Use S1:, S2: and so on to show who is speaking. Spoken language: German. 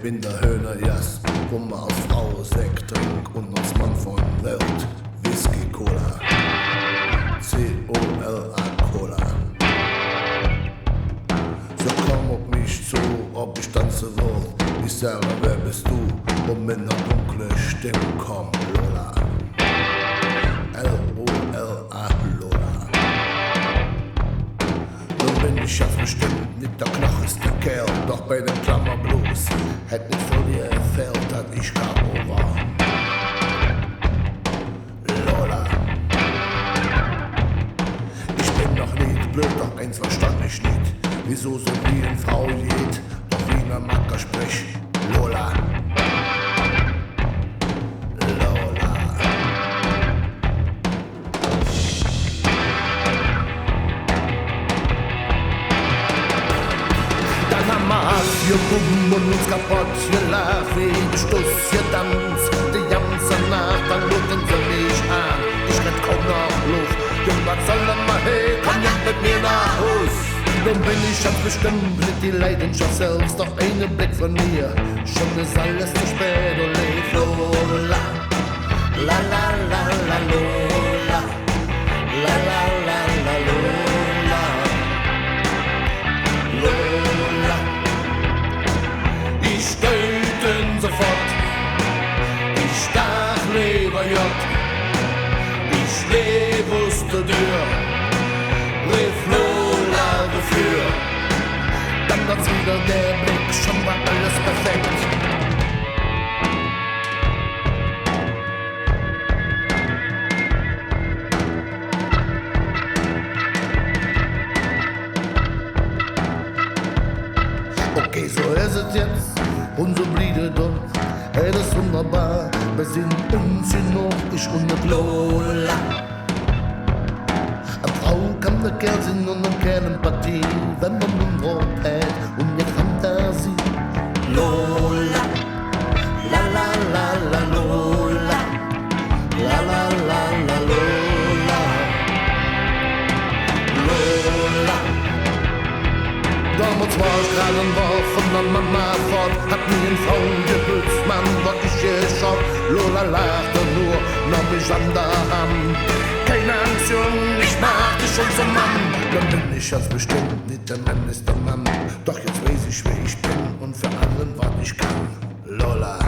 S1: bin der Höhnerjas, Hummer aus Frau, Sekt, Trink und als Mann von Welt, Whisky, Cola, C-O-L-A, Cola. So komm auf mich zu, ob ich tanzen will. Ich sage, wer bist du? Und mit ner dunkle Stimme komm, Lola. L-O-L-A, Lola. Nun bin ich jetzt bestimmt nicht der knachigste Kerl, doch bei dem Klammerblues hätt nicht von dir erzählt, dass ich K.O. war. Lola. Ich bin noch nicht blöd, doch eins verstand ich nicht. Wieso so wie eine Frau geht, doch wie eine Macker spricht. Lola. Lola. Dann haben wir alles gebunden und uns kaputt gelacht, wie Bestuss getanzt, die ganze Nacht, dann gucken sie mich an, ich krieg kaum noch Luft, denn was soll denn mal hey, komm jetzt mit mir nach Haus. Nun bin ich ganz bestimmt mit die Leidenschaft selbst, doch einen Blick von mir, schon ist alles zu spät und lebt Lola. La la la la Lola. La la la la Lola. Lola. Ich töten sofort, ich stach lieber J. Ich leb wusste dir, rief Lola dafür. Dann war's wieder der Blick, schon war alles perfekt. Okay, so ist es jetzt, und so blieb es doch. Hey, das ist wunderbar, wir sind uns noch, ich und mit Lola. Eine Frau kann der Kerl sein und eine Kerlempathie, wenn man nun Wort hat und eine Fantasie. Lola, la la la la Lola, la la la la Lola, Lola. Damals war ich gerade ein Wort von der Mama fort, hat mir in Frauen gebützt, Mann, war ich geschockt. Lola lachte nur, nahm mich an der Hand. Keine Angst, Jung, ich mag dich schon zum Mann. Dann bin ich ganz bestimmt nicht der Mann ist der Mann. Doch jetzt weiß ich, wer ich bin und für allen, was ich kann. Lola.